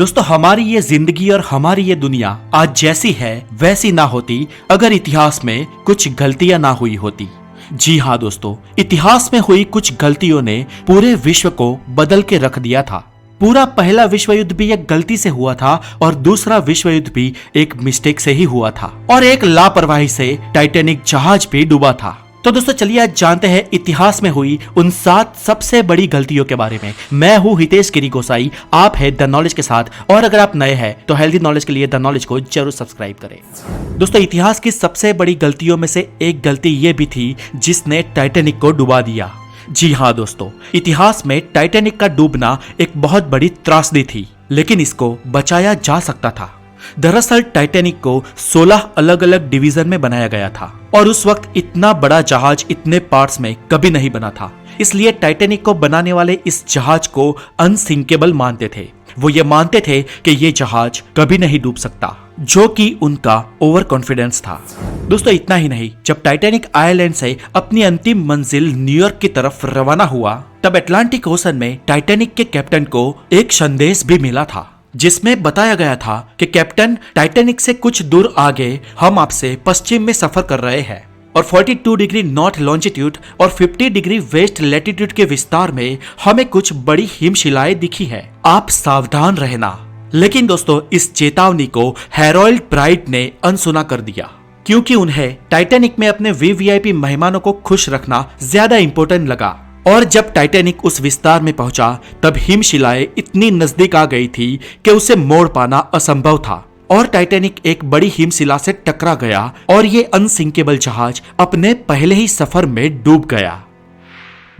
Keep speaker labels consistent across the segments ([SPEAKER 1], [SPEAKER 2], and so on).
[SPEAKER 1] दोस्तों हमारी ये जिंदगी और हमारी ये दुनिया आज जैसी है वैसी ना होती अगर इतिहास में कुछ गलतियां ना हुई होती। जी हाँ दोस्तों, इतिहास में हुई कुछ गलतियों ने पूरे विश्व को बदल के रख दिया था। पूरा पहला विश्व युद्ध भी एक गलती से हुआ था और दूसरा विश्व युद्ध भी एक मिस्टेक से ही हुआ था और एक लापरवाही से टाइटैनिक जहाज भी डूबा था। तो दोस्तों चलिए आज जानते हैं इतिहास में हुई उन 7 सबसे बड़ी गलतियों के बारे में। मैं हूँ हितेश गिरी गोसाई, आप है द नॉलेज के साथ, और अगर आप नए हैं तो हेल्दी नॉलेज के लिए द नॉलेज को जरूर सब्सक्राइब करें। दोस्तों इतिहास की सबसे बड़ी गलतियों में से एक गलती ये भी थी जिसने टाइटैनिक को डुबा दिया। जी हाँ दोस्तों, इतिहास में टाइटैनिक का डूबना एक बहुत बड़ी त्रासदी थी, लेकिन इसको बचाया जा सकता था। दरअसल टाइटैनिक को 16 अलग अलग डिवीजन में बनाया गया था और उस वक्त इतना बड़ा जहाज इतने पार्ट्स में कभी नहीं बना था। इसलिए टाइटैनिक को बनाने वाले इस जहाज को अनसिंकेबल मानते थे। वो ये मानते थे कि ये जहाज कभी नहीं डूब सकता, जो कि उनका ओवर कॉन्फिडेंस था। दोस्तों इतना ही नहीं, जब टाइटैनिक आयरलैंड से अपनी अंतिम मंजिल न्यूयॉर्क की तरफ रवाना हुआ तब अटलांटिक ओशन में टाइटैनिक के कैप्टन को एक संदेश भी मिला था जिसमें बताया गया था कि कैप्टन, टाइटैनिक से कुछ दूर आगे हम आपसे पश्चिम में सफर कर रहे हैं और 42 डिग्री नॉर्थ लॉन्जिट्यूड और 50 डिग्री वेस्ट लैटिट्यूड के विस्तार में हमें कुछ बड़ी हिमशिलाएं दिखी है, आप सावधान रहना। लेकिन दोस्तों इस चेतावनी को हैरोल्ड ब्राइट ने अनसुना कर दिया, क्योंकि उन्हें टाइटैनिक में अपने वीवीआईपी मेहमानों को खुश रखना ज्यादा इंपॉर्टेंट लगा। और जब टाइटैनिक उस विस्तार में पहुंचा तब हिमशिलाएं इतनी नजदीक आ गई थी कि उसे मोड़ पाना असंभव था और टाइटैनिक एक बड़ी हिमशिला से टकरा गया और ये अनसिंकेबल जहाज अपने पहले ही सफर में डूब गया।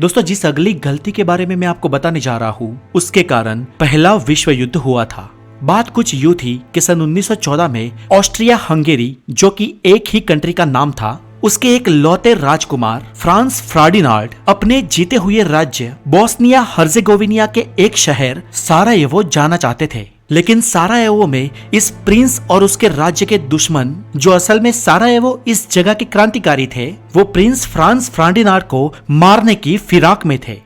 [SPEAKER 1] दोस्तों जिस अगली गलती के बारे में मैं आपको बताने जा रहा हूँ उसके कारण पहला विश्व युद्ध हुआ था। बात कुछ यूं थी कि सन 1914 में ऑस्ट्रिया हंगेरी, जो कि एक ही कंट्री का नाम था, उसके एक लौते राजकुमार फ्रांस फर्डिनांड अपने जीते हुए राज्य बोस्निया हर्जेगोविना के एक शहर सारायेवो जाना चाहते थे। लेकिन सारायेवो में इस प्रिंस और उसके राज्य के दुश्मन, जो असल में सारायेवो इस जगह के क्रांतिकारी थे, वो प्रिंस फ्रांस फर्डिनांड को मारने की फिराक में थे।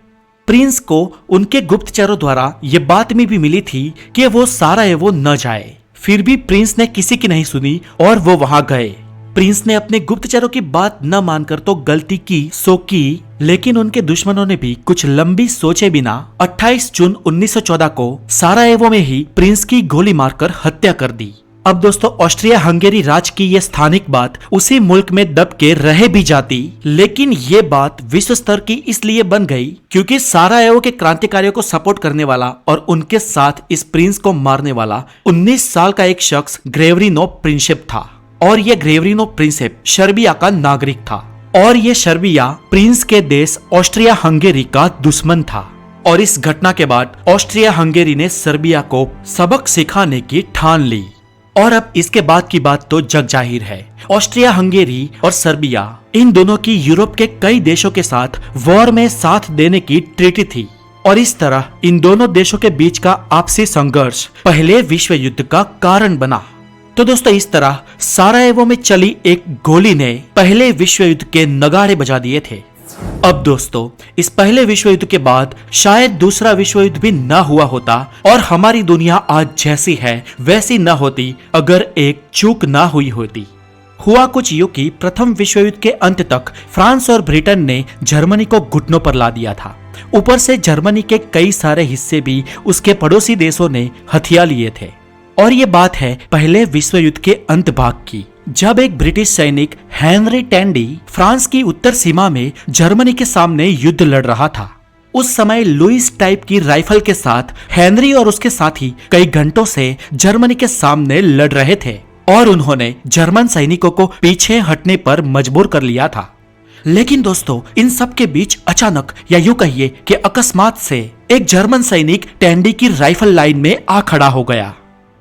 [SPEAKER 1] प्रिंस को उनके गुप्तचरों द्वारा ये बात में भी मिली थी कि वो सारायेवो न जाए। फिर भी प्रिंस ने किसी की नहीं सुनी और वो वहां गए। प्रिंस ने अपने गुप्तचरों की बात न मानकर तो गलती की सो की, लेकिन उनके दुश्मनों ने भी कुछ लंबी सोचे बिना 28 जून 1914 को सारायेवो में ही प्रिंस की गोली मारकर हत्या कर दी। अब दोस्तों ऑस्ट्रिया हंगेरी राज्य की ये स्थानिक बात उसी मुल्क में दब के रह भी जाती, लेकिन ये बात विश्व स्तर की इसलिए बन गई क्योंकि सारायेवो के क्रांतिकारियों को सपोर्ट करने वाला और उनके साथ इस प्रिंस को मारने वाला 19 साल का एक शख्स ग्रेवरिनो प्रिंसेप था। और ये ग्रेवरिनो प्रिंसेप सर्बिया का नागरिक था और ये सर्बिया प्रिंस के देश ऑस्ट्रिया हंगेरी का दुश्मन था। और इस घटना के बाद ऑस्ट्रिया हंगेरी ने सर्बिया को सबक सिखाने की ठान ली। और अब इसके बाद की बात तो जग जाहिर है, ऑस्ट्रिया हंगेरी और सर्बिया इन दोनों की यूरोप के कई देशों के साथ वॉर में साथ देने की ट्रीटी थी और इस तरह इन दोनों देशों के बीच का आपसी संघर्ष पहले विश्व युद्ध का कारण बना। तो दोस्तों इस तरह सारायेवो में चली एक गोली ने पहले विश्व युद्ध के नगाड़े बजा दिए थे। अब दोस्तों इस पहले विश्व युद्ध के बाद शायद दूसरा विश्व युद्ध भी न हुआ होता और हमारी दुनिया आज जैसी है वैसी न होती अगर एक चूक न हुई होती। हुआ कुछ यूं कि प्रथम विश्व युद्ध के अंत तक फ्रांस और ब्रिटेन ने जर्मनी को घुटनों पर ला दिया था। ऊपर से जर्मनी के कई सारे हिस्से भी उसके पड़ोसी देशों ने हथिया लिए थे। और ये बात है पहले विश्व युद्ध के अंत भाग की, जब एक ब्रिटिश सैनिक हेनरी टैंडी फ्रांस की उत्तर सीमा में जर्मनी के सामने युद्ध लड़ रहा था। उस समय लुइस टाइप की राइफल के साथ हेनरी और उसके साथी कई घंटों से जर्मनी के सामने लड़ रहे थे और उन्होंने जर्मन सैनिकों को पीछे हटने पर मजबूर कर लिया था। लेकिन दोस्तों इन सब के बीच अचानक, या यूं कहिए कि अकस्मात से, एक जर्मन सैनिक टैंडी की राइफल लाइन में आ खड़ा हो गया।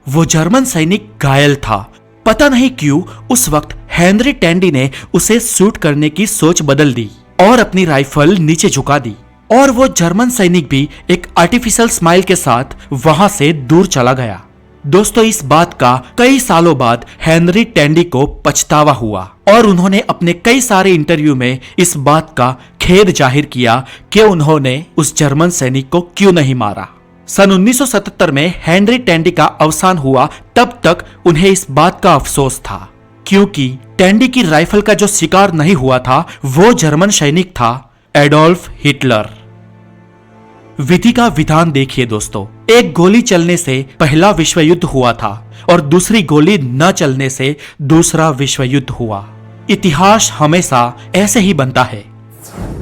[SPEAKER 1] वो जर्मन सैनिक घायल था। पता नहीं क्यों उस वक्त हेनरी टैंडी ने उसे शूट करने की सोच बदल दी और अपनी राइफल नीचे झुका दी और वो जर्मन सैनिक भी एक आर्टिफिशियल स्माइल के साथ वहां से दूर चला गया। दोस्तों इस बात का कई सालों बाद हेनरी टैंडी को पछतावा हुआ और उन्होंने अपने कई सारे इंटरव्यू में इस बात का खेद जाहिर किया कि उन्होंने उस जर्मन सैनिक को क्यों नहीं मारा। सन 1977 में हेनरी टैंडी का अवसान हुआ, तब तक उन्हें इस बात का अफसोस था, क्योंकि टैंडी की राइफल का जो शिकार नहीं हुआ था वो जर्मन सैनिक था, एडोल्फ हिटलर। विधि का विधान देखिए दोस्तों, एक गोली चलने से पहला विश्व युद्ध हुआ था और दूसरी गोली न चलने से दूसरा विश्व युद्ध हुआ। इतिहास हमेशा ऐसे ही बनता है।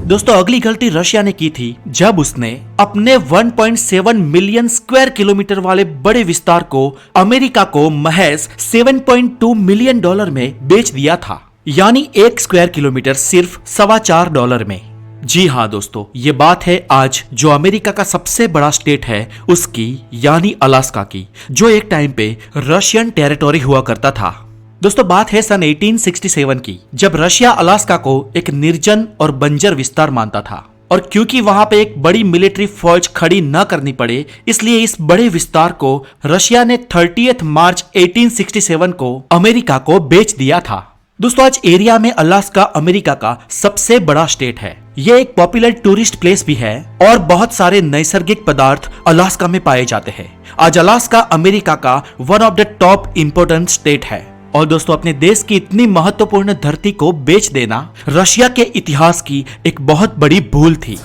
[SPEAKER 1] दोस्तों अगली गलती रशिया ने की थी जब उसने अपने 1.7 मिलियन स्क्वायर किलोमीटर वाले बड़े विस्तार को अमेरिका को महज $7.2 मिलियन में बेच दिया था, यानी 1 स्क्वायर किलोमीटर सिर्फ $4.25 में। जी हाँ दोस्तों, ये बात है आज जो अमेरिका का सबसे बड़ा स्टेट है उसकी, यानी अलास्का की, जो एक टाइम पे रशियन टेरिटोरी हुआ करता था। दोस्तों बात है सन 1867 की, जब रशिया अलास्का को एक निर्जन और बंजर विस्तार मानता था, और क्योंकि वहां पे एक बड़ी मिलिट्री फौज खड़ी न करनी पड़े, इसलिए इस बड़े विस्तार को रशिया ने 30 मार्च 1867 को अमेरिका को बेच दिया था। दोस्तों आज एरिया में अलास्का अमेरिका का सबसे बड़ा स्टेट है। ये एक पॉपुलर टूरिस्ट प्लेस भी है और बहुत सारे नैसर्गिक पदार्थ अलास्का में पाए जाते हैं। आज अलास्का अमेरिका का one of the top important state है। और दोस्तों अपने देश की इतनी महत्वपूर्ण धरती को बेच देना रशिया के इतिहास की एक बहुत बड़ी भूल थी।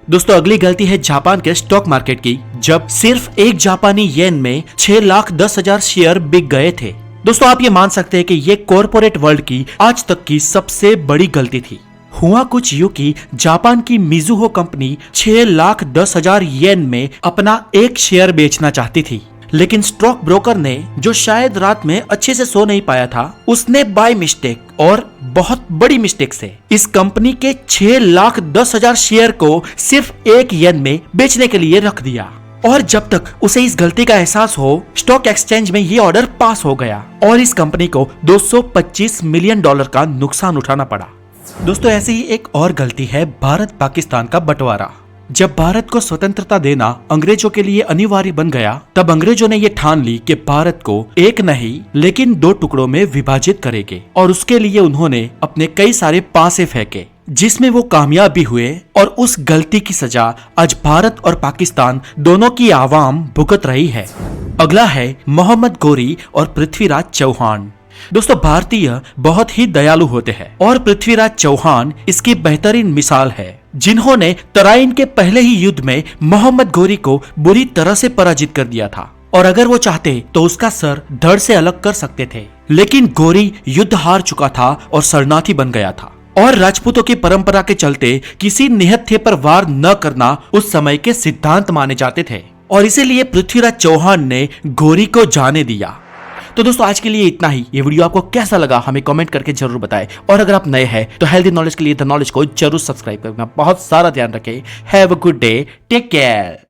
[SPEAKER 1] दोस्तों अगली गलती है जापान के स्टॉक मार्केट की, जब सिर्फ एक जापानी येन में 6,10,000 शेयर बिक गए थे। दोस्तों आप ये मान सकते हैं कि ये कॉर्पोरेट वर्ल्ड की आज तक की सबसे बड़ी गलती थी। हुआ कुछ यूं कि जापान की मिजुहो कंपनी 6,10,000 येन में अपना एक शेयर बेचना चाहती थी, लेकिन स्टॉक ब्रोकर ने, जो शायद रात में अच्छे से सो नहीं पाया था, उसने बाय मिस्टेक और बहुत बड़ी मिस्टेक से इस कंपनी के 6,10,000 शेयर को सिर्फ 1 येन में बेचने के लिए रख दिया। और जब तक उसे इस गलती का एहसास हो, स्टॉक एक्सचेंज में ये ऑर्डर पास हो गया और इस कंपनी को $225 मिलियन का नुकसान उठाना पड़ा। दोस्तों ऐसे ही एक और गलती है भारत पाकिस्तान का बंटवारा। जब भारत को स्वतंत्रता देना अंग्रेजों के लिए अनिवार्य बन गया, तब अंग्रेजों ने ये ठान ली कि भारत को एक नहीं लेकिन 2 टुकड़ों में विभाजित करेंगे, और उसके लिए उन्होंने अपने कई सारे पासे फेंके, जिसमें वो कामयाब भी हुए। और उस गलती की सजा आज भारत और पाकिस्तान दोनों की आवाम भुगत रही है। अगला है मोहम्मद गोरी और पृथ्वीराज चौहान। दोस्तों भारतीय बहुत ही दयालु होते हैं और पृथ्वीराज चौहान इसकी बेहतरीन मिसाल है, जिन्होंने तराइन के पहले ही युद्ध में मोहम्मद गोरी को बुरी तरह से पराजित कर दिया था, और अगर वो चाहते तो उसका सर धड़ से अलग कर सकते थे, लेकिन गोरी युद्ध हार चुका था और शरणार्थी बन गया था। और राजपूतों की परंपरा के चलते किसी निहत्थे पर वार न करना उस समय के सिद्धांत माने जाते थे, और इसीलिए पृथ्वीराज चौहान ने गोरी को जाने दिया। तो दोस्तों आज के लिए इतना ही। ये वीडियो आपको कैसा लगा हमें कमेंट करके जरूर बताएं, और अगर आप नए हैं तो हेल्दी नॉलेज के लिए द नॉलेज को जरूर सब्सक्राइब करना। बहुत सारा ध्यान रखें। Have a good day, take care.